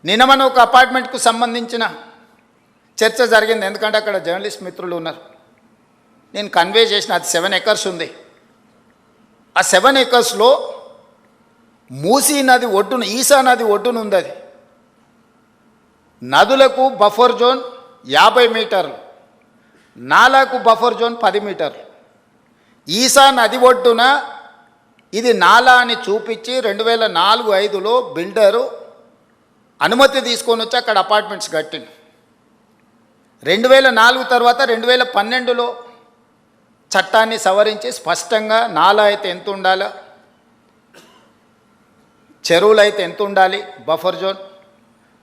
నిన్న మన ఒక అపార్ట్మెంట్కు సంబంధించిన చర్చ జరిగింది. ఎందుకంటే అక్కడ జర్నలిస్ట్ మిత్రులు ఉన్నారు. నేను కన్వే చేసిన అది 7 ఎకర్స్ ఉంది. ఆ 7 ఎకర్స్లో మూసీ నది ఒడ్డున, ఈసా నది ఒడ్డున ఉంది. అది నదులకు బఫర్ జోన్ 50 మీటర్లు, నాలాకు బఫర్ జోన్ 10 మీటర్లు. ఈసా నది ఒడ్డున ఇది నాలా అని చూపించి 2004-05లో బిల్డరు అనుమతి తీసుకొని వచ్చి అక్కడ అపార్ట్మెంట్స్ కట్టింది. 2004 తర్వాత 2012లో చట్టాన్ని సవరించి స్పష్టంగా నాలా అయితే ఎంత ఉండాలి, చెరువులు అయితే ఎంత ఉండాలి బఫర్ జోన్,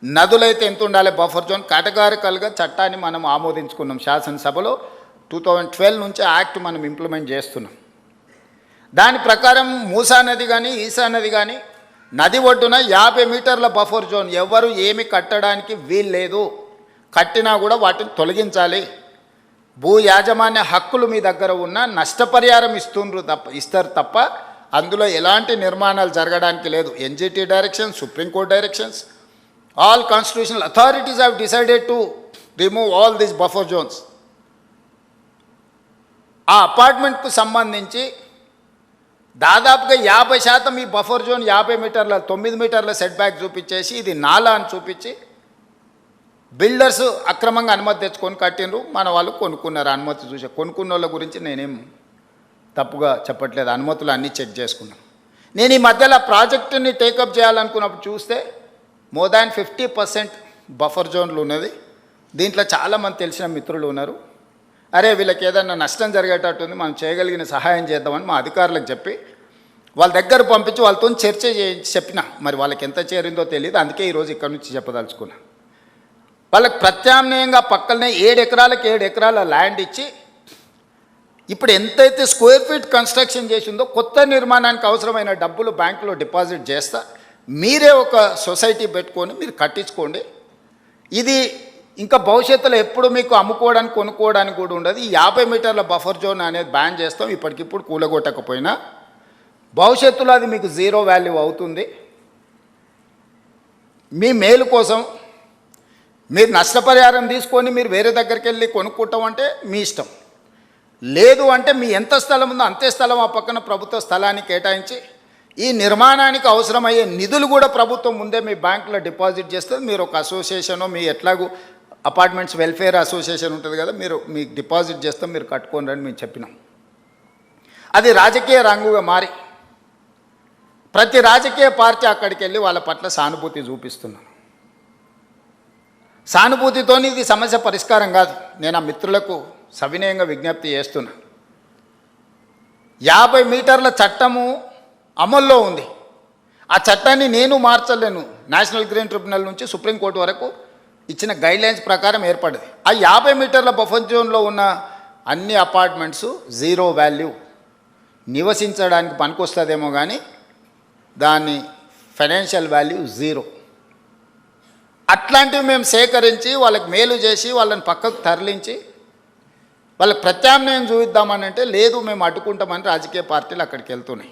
నదులైతే ఎంత ఉండాలి బఫర్ జోన్, కేటగారికల్గా చట్టాన్ని మనం ఆమోదించుకున్నాం శాసనసభలో. 2012 నుంచి యాక్ట్ మనం ఇంప్లిమెంట్ చేస్తున్నాం. దాని ప్రకారం మూసా నది కానీ ఈసా నది కానీ నది ఒడ్డున 50 మీటర్ల బఫర్ జోన్, ఎవరు ఏమి కట్టడానికి వీల్లేదు. కట్టినా కూడా వాటిని తొలగించాలి. భూ యాజమాన్య హక్కులు మీ దగ్గర ఉన్న నష్టపరిహారం ఇస్తారు తప్ప అందులో ఎలాంటి నిర్మాణాలు జరగడానికి లేదు. NGT direction, supreme court directions, all constitutional authorities have decided to remove all these buffer zones. ఆ అపార్ట్మెంట్కు సంబంధించి దాదాపుగా 50% ఈ బఫర్ జోన్ 50 మీటర్ల 9 మీటర్ల సెట్ బ్యాక్ చూపించేసి ఇది నాలా అని చూపించి బిల్డర్స్ అక్రమంగా అనుమతి తెచ్చుకొని కట్టినరు. మన వాళ్ళు కొనుక్కున్నారు. అనుమతి చూసే కొనుక్కున్న వాళ్ళ గురించి నేనేం తప్పుగా చెప్పట్లేదు. అనుమతులు అన్నీ చెక్ చేసుకున్నాను. నేను ఈ మధ్యలో ప్రాజెక్టుని టేకప్ చేయాలనుకున్నప్పుడు చూస్తే మోర్ దాన్ 50% బఫర్ జోన్లు ఉన్నది. దీంట్లో చాలామంది తెలిసిన మిత్రులు ఉన్నారు. అరే వీళ్ళకి ఏదన్నా నష్టం జరిగేటట్టుంది, మనం చేయగలిగిన సహాయం చేద్దామని మా అధికారులకు చెప్పి వాళ్ళ దగ్గర పంపించి వాళ్ళతో చర్చ చెప్పిన. మరి వాళ్ళకి ఎంత చేరిందో తెలియదు. అందుకే ఈరోజు ఇక్కడ నుంచి చెప్పదలుచుకున్నా. వాళ్ళకి ప్రత్యామ్నాయంగా పక్కనే 7 ఎకరాలకు 7 ఎకరాల ల్యాండ్ ఇచ్చి ఇప్పుడు ఎంతైతే స్క్వేర్ ఫీట్ కన్స్ట్రక్షన్ చేసిందో కొత్త నిర్మాణానికి అవసరమైన డబ్బులు బ్యాంకులో డిపాజిట్ చేస్తా, మీరే ఒక సొసైటీ పెట్టుకొని మీరు కట్టించుకోండి. ఇది ఇంకా భవిష్యత్తులో ఎప్పుడు మీకు అమ్ముకోవడానికి కొనుక్కోవడానికి కూడా ఉండదు. ఈ 50 మీటర్ల బఫర్ జోన్ అనేది బ్యాన్ చేస్తాం. ఇప్పటికిప్పుడు కూలగొట్టకపోయినా భవిష్యత్తులో అది మీకు 0 వాల్యూ అవుతుంది. మీ మేలు కోసం మీరు నష్టపరిహారం తీసుకొని మీరు వేరే దగ్గరికి వెళ్ళి కొనుక్కుంటాం అంటే మీ ఇష్టం. లేదు అంటే మీ ఎంత స్థలం ఉందో అంతే స్థలం ఆ పక్కన ప్రభుత్వ స్థలాన్ని కేటాయించి ఈ నిర్మాణానికి అవసరమయ్యే నిధులు కూడా ప్రభుత్వం ముందే మీ బ్యాంకులో డిపాజిట్ చేస్తుంది. మీరు ఒక అసోసియేషను, మీ ఎట్లాగూ అపార్ట్మెంట్స్ వెల్ఫేర్ అసోసియేషన్ ఉంటుంది కదా, మీరు మీకు డిపాజిట్ చేస్తాం, మీరు కట్టుకోండి అని మేము చెప్పినాం. అది రాజకీయ రంగుగా మారి ప్రతి రాజకీయ పార్టీ అక్కడికి వెళ్ళి వాళ్ళ పట్ల సానుభూతి చూపిస్తున్నాం. సానుభూతితో ఇది సమస్య పరిష్కారం కాదు. నేను ఆ మిత్రులకు సవినయంగా విజ్ఞప్తి చేస్తున్నా. 50 మీటర్ల చట్టము అమల్లో ఉంది. ఆ చట్టాన్ని నేను మార్చలేను. నేషనల్ గ్రీన్ ట్రిబ్యునల్ నుంచి సుప్రీంకోర్టు వరకు ఇచ్చిన గైడ్లైన్స్ ప్రకారం ఏర్పడింది. ఆ 50 మీటర్ల బఫర్ జోన్లో ఉన్న అన్ని అపార్ట్మెంట్స్ 0 వాల్యూ, నివసించడానికి పనికొస్తుందేమో కానీ దాని ఫైనాన్షియల్ వాల్యూ 0. అట్లాంటివి మేము సేకరించి వాళ్ళకి మేలు చేసి వాళ్ళని పక్కకు తరలించి వాళ్ళకి ప్రత్యామ్నాయం చూపిద్దామని అంటే లేదు మేము అడ్డుకుంటామని రాజకీయ పార్టీలు అక్కడికి వెళ్తున్నాయి.